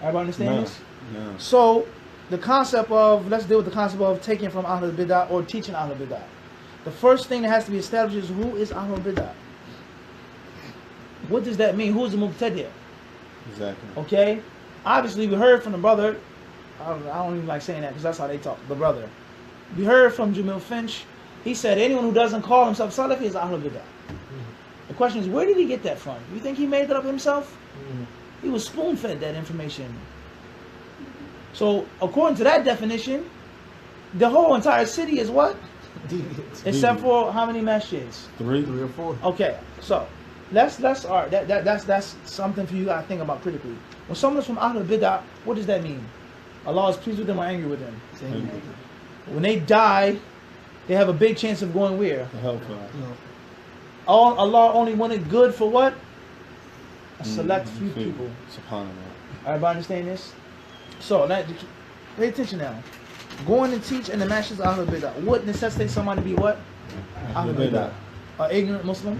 Everybody understand this? No. So, the concept of, let's deal with the concept of taking from Ahlul Biddah or teaching Ahlul Biddah. The first thing that has to be established is who is Ahlul Biddah? What does that mean? Who is the Mubtadi'? Exactly. Okay? Obviously, we heard from the brother. I don't even like saying that because that's how they talk. The brother. We heard from Jamil Finch. He said anyone who doesn't call himself Salafi is Ahlul Biddah. The question is, where did he get that from? You think he made that up himself? He was spoon-fed that information. So, according to that definition, the whole entire city is what? Except for how many masjids? 3 or 4. Okay, so let's all right. That's something for you guys to think about critically. When someone's from Ahlul Bid'ah, what does that mean? Allah is pleased with them or angry with them? When they die, they have a big chance of going where? The hellfire. Allah only wanted good for what? A select few people. SubhanAllah. Everybody understand this? So, now, pay attention now. Going to teach in the masjids of Ahlul Bid'ah. What necessitates somebody to be what? Ahlul Bid'ah. An ignorant Muslim.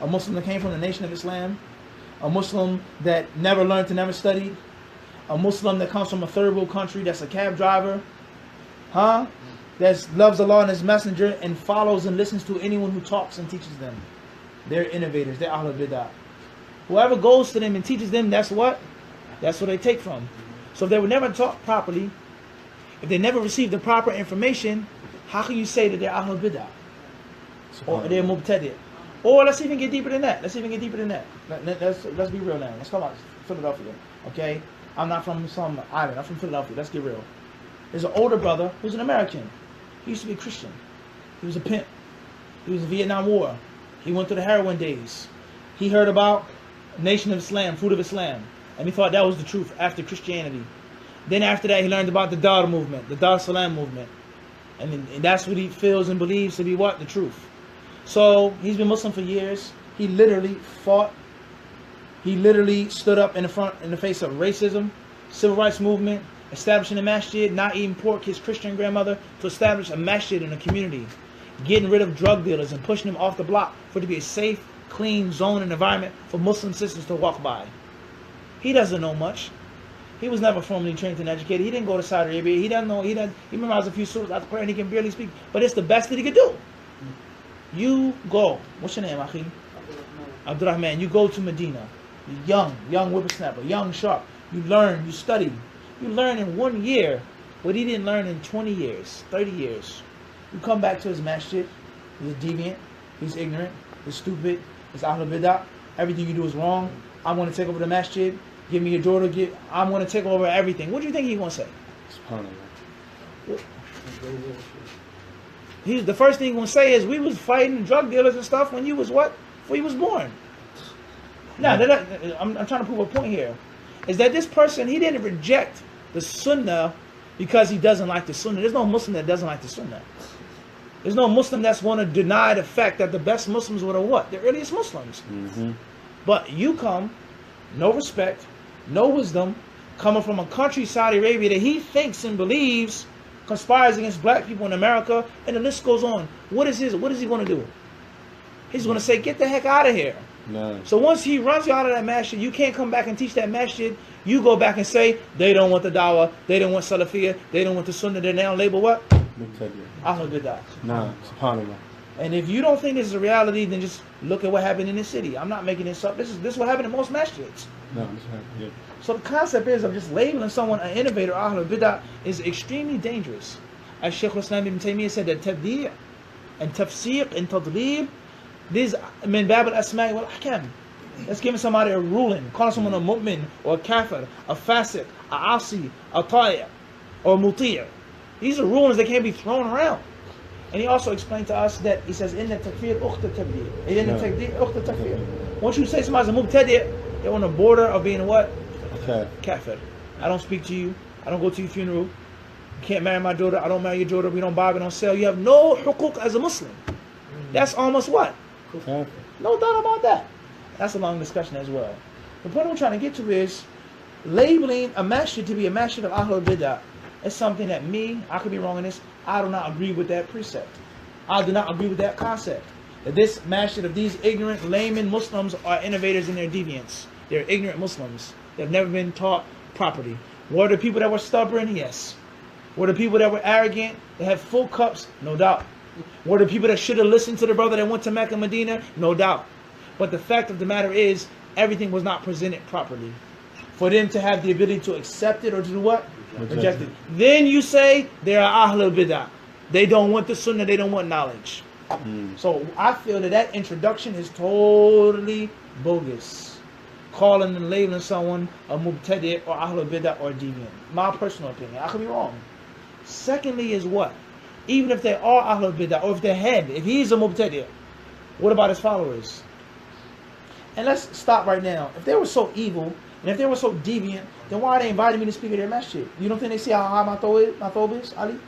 A Muslim that came from the nation of Islam. A Muslim that never learned to never studied. A Muslim that comes from a third world country that's a cab driver. That loves Allah and His Messenger and follows and listens to anyone who talks and teaches them. They're innovators. They're Ahlul Bid'ah. Whoever goes to them and teaches them, that's what? That's what they take from. So if they were never taught properly, if they never received the proper information, how can you say that they're Ahlul Bid'ah? Or they're Mubtadi'? Or let's even get deeper than that. Let's be real now. Let's come out Philadelphia. Okay? I'm not from some island. I'm from Philadelphia. Let's get real. There's an older brother who's an American. He used to be a Christian. He was a pimp. He was in the Vietnam War. He went through the heroin days. He heard about Nation of Islam, Fruit of Islam. And he thought that was the truth after Christianity. Then after that, he learned about the Dar movement, the Dar Salam movement. And that's what he feels and believes to be what? The truth. So he's been Muslim for years. He literally fought. He literally stood up in the face of racism, civil rights movement, establishing a masjid, not eating pork, his Christian grandmother, to establish a masjid in a community, getting rid of drug dealers and pushing them off the block for it to be a safe, clean zone and environment for Muslim sisters to walk by. He doesn't know much. He was never formally trained and educated. He didn't go to Saudi Arabia. He doesn't know. He memorized a few surahs after prayer and he can barely speak. But it's the best that he could do. You go. What's your name, Akhi? Abdurrahman. You go to Medina. You're young whippersnapper, young sharp. You learn, you study. You learn in 1 year what he didn't learn in 20 years, 30 years. You come back to his masjid. He's deviant. He's ignorant. He's stupid. He's Ahlul Bid'ah. Everything you do is wrong. I want to take over the masjid. Give me your daughter. I'm going to take over everything. What do you think he's going to say? The first thing he's going to say is, we was fighting drug dealers and stuff when you was what? Before you was born. Now, I'm trying to prove a point here. Is that this person, he didn't reject the Sunnah because he doesn't like the Sunnah. There's no Muslim that doesn't like the Sunnah. There's no Muslim that's going to deny the fact that the best Muslims were the what? The earliest Muslims. But you come, no respect, no wisdom, coming from a country, Saudi Arabia, that he thinks and believes conspires against black people in America, and the list goes on. What is he going to do? He's going to say, get the heck out of here. No. So once he runs you out of that masjid, you can't come back and teach that masjid. You go back and say, they don't want the dawah, they don't want salafiyah, they don't want the sunnah, they're now labeled what? Ahlul Bid'ah. Nah, subhanAllah. And if you don't think this is a reality, then just look at what happened in this city. I'm not making this up. This is what happened in most masjids. No, this happened, yeah. So the concept is of just labeling someone an innovator, Ahlul Bid'ah, is extremely dangerous. As Shaykh al-Islam ibn Taymiyyah said, that tabdi' and tafsiq and tadlib, these min bab al-asma'i wal-ahkam. That's giving somebody a ruling, calling someone a mu'min or a kafir, a fasiq, a asi, a ta'i', or a muti'. These are rulings that can't be thrown around. And he also explained to us that he says, "Inna takfir ukhta tabdi'." Inna takfir ukhta takfir. Once you say somebody's a mubtadi', they're on the border of being what? Kafir. I don't speak to you. I don't go to your funeral. You can't marry my daughter. I don't marry your daughter. We don't buy, we don't sell. You have no hukuk as a Muslim. That's almost what? No doubt about that. That's a long discussion as well. The point I'm trying to get to is labeling a masjid to be a masjid of Ahlul Bid'ah. It's something that I could be wrong in this, I do not agree with that precept. I do not agree with that concept. That this masjid of these ignorant layman Muslims are innovators in their deviance. They're ignorant Muslims. They've never been taught property. Were the people that were stubborn? Yes. Were the people that were arrogant? They had full cups? No doubt. Were the people that should have listened to the brother that went to Mecca and Medina? No doubt. But the fact of the matter is, everything was not presented properly. For them to have the ability to accept it or to do what? Reject it. Then you say they are Ahlul Biddah. They don't want the Sunnah, they don't want knowledge. So I feel that introduction is totally bogus. Calling and labeling someone a Mubtadi' or Ahlul Biddah or deviant. My personal opinion. I could be wrong. Secondly is what? Even if they are Ahlul Biddah, or if their head, if he's a Mubtadi', what about his followers? And let's stop right now. If they were so evil, and if they were so deviant, then why are they inviting me to speak at their masjid? You don't think they see how high my thob is, Ali?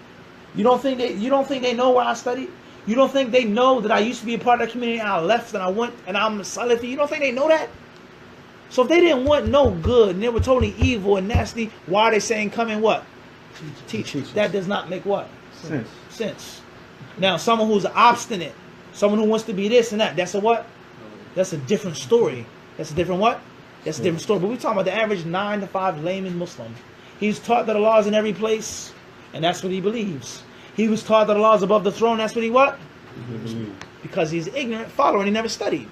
You don't think they know where I studied? You don't think they know that I used to be a part of that community and I left and I went and I'm a Salafi? You don't think they know that? So if they didn't want no good and they were totally evil and nasty, why are they saying come and what? Teach. That does not make what? Sense. Now, someone who's obstinate, someone who wants to be this and that, that's a what? That's a different story. That's a different what? That's a different story. But we're talking about the average 9 to 5 layman Muslim. He's taught that Allah is in every place, and that's what he believes. He was taught that Allah is above the throne, that's what he what? Because he's ignorant follower and he never studied.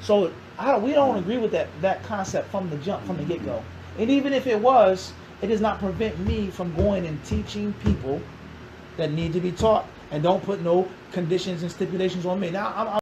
So we don't agree with that concept from the jump, from the get-go. And even if it was, it does not prevent me from going and teaching people that need to be taught, and don't put no conditions and stipulations on me. Now, I'm